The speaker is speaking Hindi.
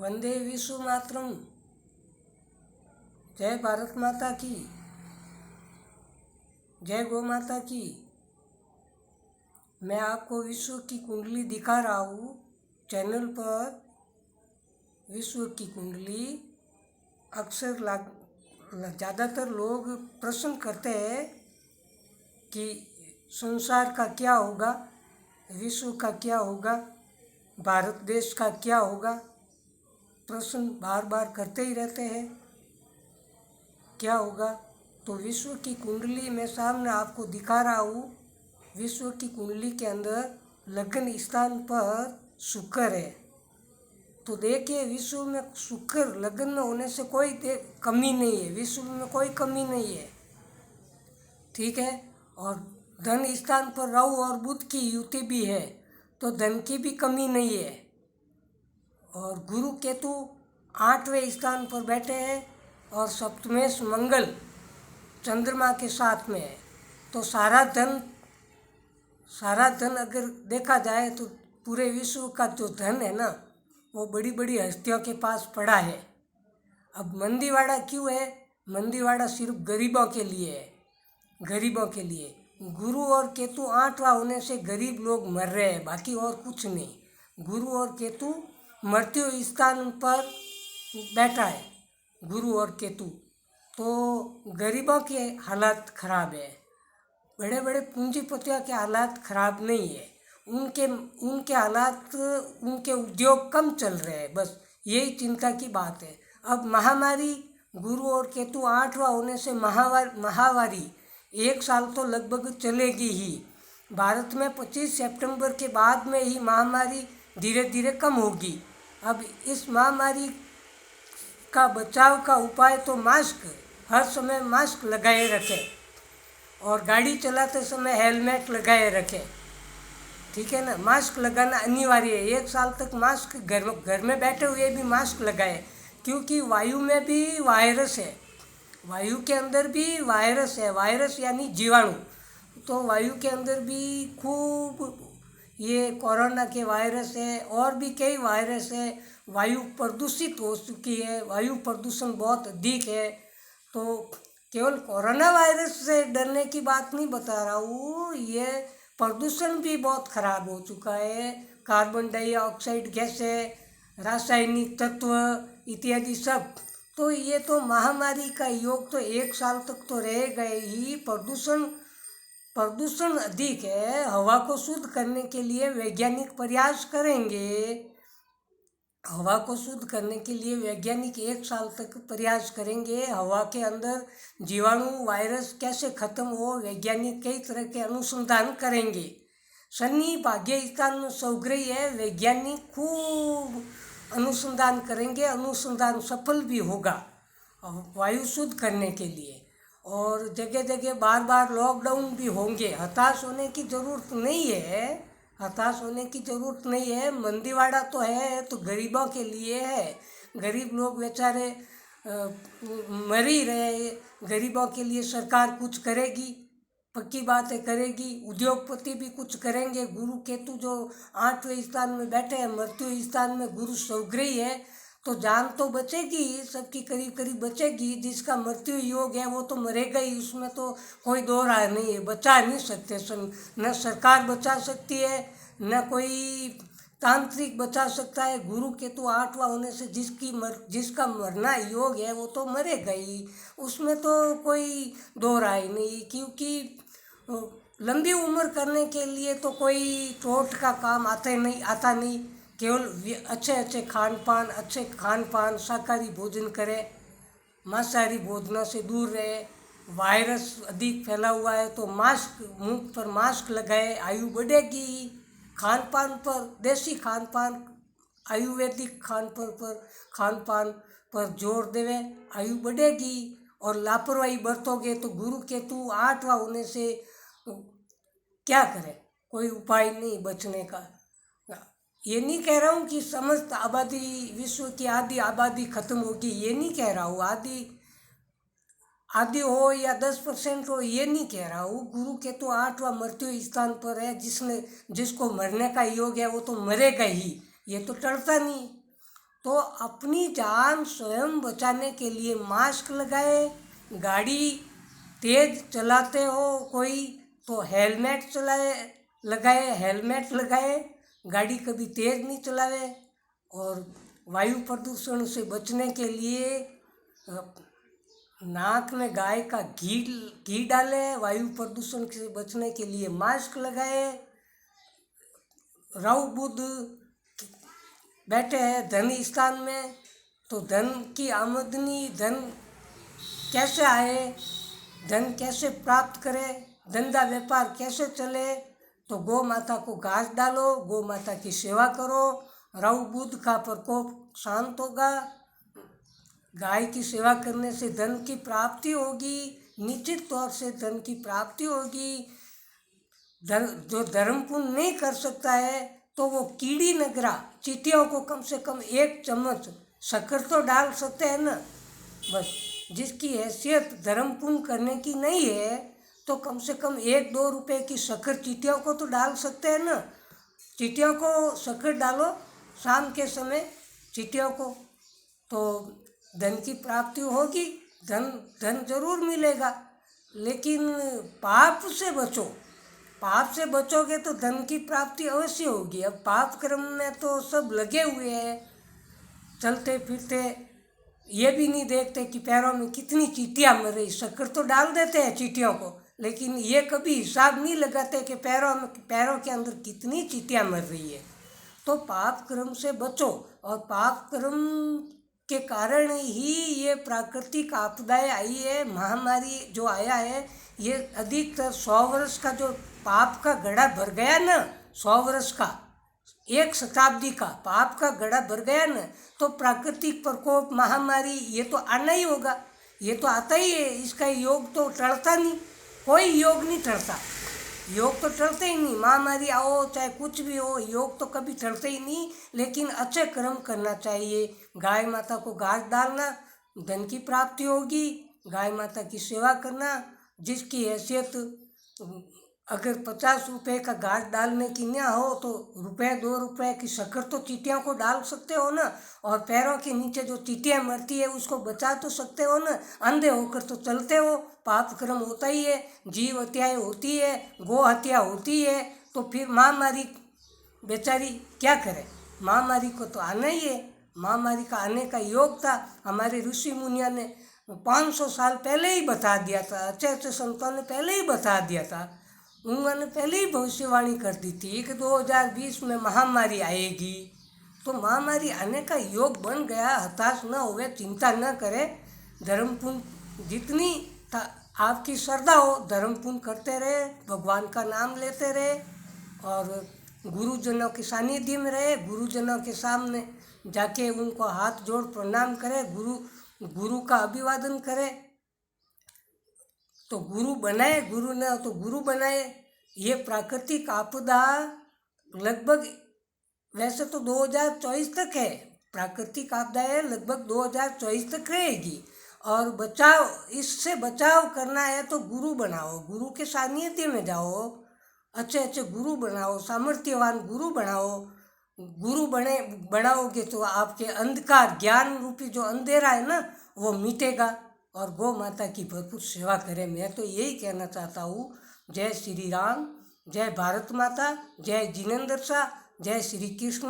वंदे विश्व मातरम। जय भारत माता की, जय गौ माता की। मैं आपको विश्व की कुंडली दिखा रहा हूँ चैनल पर। विश्व की कुंडली अक्सर ज़्यादातर लोग प्रश्न करते हैं कि संसार का क्या होगा, विश्व का क्या होगा, भारत देश का क्या होगा। प्रश्न बार बार करते ही रहते हैं क्या होगा। तो विश्व की कुंडली में सामने आपको दिखा रहा हूँ। विश्व की कुंडली के अंदर लग्न स्थान पर शुक्र है। तो देखिए, विश्व में शुक्र लग्न में होने से कोई कमी नहीं है, विश्व में कोई कमी नहीं है, ठीक है। और धन स्थान पर राहु और बुध की युति भी है, तो धन की भी कमी नहीं है। और गुरु केतु 8वें स्थान पर बैठे हैं और सप्तमेश मंगल चंद्रमा के साथ में है। तो सारा धन अगर देखा जाए तो पूरे विश्व का जो धन है ना, वो बड़ी बड़ी हस्तियों के पास पड़ा है। अब मंदीवाड़ा क्यों है? मंदीवाड़ा सिर्फ गरीबों के लिए है, गरीबों के लिए। गुरु और केतु 8वां होने से गरीब लोग मर रहे हैं, बाकी और कुछ नहीं। गुरु और केतु मृत्यु स्थान पर बैठा है, गुरु और केतु। तो गरीबों के हालात खराब है, बड़े बड़े पूंजीपतियों के हालात खराब नहीं है। उनके हालात, उनके उद्योग कम चल रहे हैं, बस यही चिंता की बात है। अब महामारी, गुरु और केतु 8वां होने से महामारी 1 साल तो लगभग चलेगी ही। भारत में 25 सितंबर के बाद में ही महामारी धीरे धीरे कम होगी। अब इस महामारी का बचाव का उपाय तो मास्क, हर समय मास्क लगाए रखें और गाड़ी चलाते समय हेलमेट लगाए रखें, ठीक है ना। मास्क लगाना अनिवार्य है। 1 साल तक मास्क घर में बैठे हुए भी मास्क लगाए, क्योंकि वायु में भी वायरस है, वायु के अंदर भी वायरस है। वायरस यानी जीवाणु। तो वायु के अंदर भी खूब ये कोरोना के वायरस है, और भी कई वायरस है। वायु प्रदूषित हो चुकी है, वायु प्रदूषण बहुत अधिक है। तो केवल कोरोना वायरस से डरने की बात नहीं बता रहा हूँ, ये प्रदूषण भी बहुत खराब हो चुका है। कार्बन डाइऑक्साइड गैस है, रासायनिक तत्व इत्यादि सब। तो ये तो महामारी का योग तो 1 साल तक तो रह गए ही। प्रदूषण अधिक है। हवा को शुद्ध करने के लिए वैज्ञानिक प्रयास करेंगे। हवा को शुद्ध करने के लिए वैज्ञानिक 1 साल तक प्रयास करेंगे। हवा के अंदर जीवाणु वायरस कैसे खत्म हो, वैज्ञानिक कई तरह के अनुसंधान करेंगे। शनि भाग्य स्थान में सौग्रही है, वैज्ञानिक खूब अनुसंधान करेंगे, अनुसंधान सफल भी होगा वायु शुद्ध करने के लिए। और जगह जगह बार बार लॉकडाउन भी होंगे। हताश होने की ज़रूरत नहीं है, हताश होने की ज़रूरत नहीं है। मंदीवाड़ा तो है तो गरीबों के लिए है। गरीब लोग बेचारे मर ही रहे। गरीबों के लिए सरकार कुछ करेगी, पक्की बात है करेगी। उद्योगपति भी कुछ करेंगे। गुरु केतु जो 8वें स्थान में बैठे हैं, मृत्यु स्थान में गुरु सौग्रही है, तो जान तो बचेगी, सबकी करीब करीब बचेगी। जिसका मृत्यु योग है वो तो मरेगा ही, उसमें तो कोई दो राय नहीं है। बचा नहीं सकते, न सरकार बचा सकती है, न कोई तांत्रिक बचा सकता है। गुरु केतु 8वां होने से जिसका मरना योग है वो तो मरेगा ही, उसमें तो कोई दो राय नहीं। क्योंकि लंबी उम्र करने के लिए तो कोई टोट का काम आता नहीं। केवल अच्छे खान पान शाकाहारी भोजन करें, मांसाहारी भोजनों से दूर रहे। वायरस अधिक फैला हुआ है तो मास्क, मुंह पर मास्क लगाए, आयु बढ़ेगी। खान पान पर, देसी खान पान, आयुर्वेदिक खान पान पर जोर देवे, आयु बढ़ेगी। और लापरवाही बरतोगे तो गुरु केतु 8वां होने से क्या करें, कोई उपाय नहीं बचने का। ये नहीं कह रहा हूँ कि समस्त आबादी, विश्व की आधी आबादी खत्म होगी, ये नहीं कह रहा हूँ। आधी हो या 10% हो, ये नहीं कह रहा हूँ। गुरु केतु 8वां मृत्यु स्थान पर है, जिसको मरने का योग है वो तो मरेगा ही, ये तो टलता नहीं। तो अपनी जान स्वयं बचाने के लिए मास्क लगाए, गाड़ी तेज चलाते हो कोई तो हेलमेट लगाए, गाड़ी कभी तेज नहीं चलावे। और वायु प्रदूषण से बचने के लिए नाक में गाय का घी डाले, वायु प्रदूषण से बचने के लिए मास्क लगाए। राहु बुध बैठे हैं धन स्थान में, तो धन की आमदनी, धन कैसे आए, धन कैसे प्राप्त करे, धंधा व्यापार कैसे चले, तो गौ माता को घास डालो, गौ माता की सेवा करो, राहु बुध का प्रकोप शांत होगा। गाय की सेवा करने से धन की प्राप्ति होगी, निश्चित तौर से धन की प्राप्ति होगी। जो धर्म पुण्य नहीं कर सकता है तो वो कीड़ी नगरा चींटियों को कम से कम 1 चम्मच शक्कर तो डाल सकते हैं ना। बस जिसकी हैसियत धर्म पुण्य करने की नहीं है तो कम से कम 1-2 रुपए की शक्कर चींटियों को तो डाल सकते हैं ना। चींटियों को शक्कर डालो शाम के समय चींटियों को, तो धन की प्राप्ति होगी, धन जरूर मिलेगा। लेकिन पाप से बचो, पाप से बचोगे तो धन की प्राप्ति अवश्य होगी। अब पाप कर्म में तो सब लगे हुए हैं, चलते फिरते ये भी नहीं देखते कि पैरों में कितनी चींटियाँ मर रही। शक्कर तो डाल देते हैं चींटियों को, लेकिन ये कभी हिसाब नहीं लगाते कि पैरों के अंदर कितनी चींटियाँ मर रही है। तो पाप कर्म से बचो, और पाप कर्म के कारण ही ये प्राकृतिक आपदाएं आई है, महामारी जो आया है। ये अधिकतर 100 वर्ष का जो पाप का घड़ा भर गया ना, 100 वर्ष का, 1 शताब्दी का पाप का घड़ा भर गया ना, तो प्राकृतिक प्रकोप महामारी ये तो आना ही होगा, ये तो आता ही है। इसका योग तो टलता नहीं, कोई योग नहीं टलता, योग तो टलते ही नहीं। महामारी आओ चाहे कुछ भी हो, योग तो कभी टलते ही नहीं। लेकिन अच्छे कर्म करना चाहिए, गाय माता को घास डालना, धन की प्राप्ति होगी। गाय माता की सेवा करना, जिसकी हैसियत अगर 50 रुपए का घास डालने की ना हो तो 1-2 रुपए की शक्कर तो चींटियों को डाल सकते हो ना। और पैरों के नीचे जो चींटियाँ मरती है उसको बचा तो सकते हो ना। अंधे होकर तो चलते हो, पाप कर्म होता ही है, जीव हत्याएँ होती है, गौ हत्या होती है, तो फिर महामारी बेचारी क्या करे। महामारी को तो आना ही है, महामारी का आने का योग था। हमारे ऋषि मुनिया ने 500 साल पहले ही बता दिया था, अच्छे संतों ने पहले ही बता दिया था। उन्होंने पहले ही भविष्यवाणी कर दी थी कि 2020 में महामारी आएगी। तो महामारी आने का योग बन गया, हताश न हुए, चिंता न करे। धर्म पुण्य जितनी आपकी श्रद्धा हो, धर्म पुण्य करते रहे, भगवान का नाम लेते रहे, और गुरुजनों के सानिध्य में रहे, गुरुजनों के सामने जाके उनको हाथ जोड़ प्रणाम करे, गुरु का अभिवादन करे, तो गुरु बनाए, गुरु ने तो गुरु बनाए। ये प्राकृतिक आपदा लगभग, वैसे तो 2024 तक है, प्राकृतिक आपदाएं लगभग 2024 तक रहेगी। और इससे बचाव करना है तो गुरु बनाओ, गुरु के सानिध्य में जाओ, अच्छे गुरु बनाओ, सामर्थ्यवान गुरु बनाओ। गुरु बनाओगे तो आपके अंधकार, ज्ञान रूपी जो अंधेरा है ना, वो मिटेगा। और गौ माता की भरपूर सेवा करें। मैं तो यही कहना चाहता हूँ। जय श्री राम, जय भारत माता, जय जिनेंद्र शाह, जय श्री कृष्ण।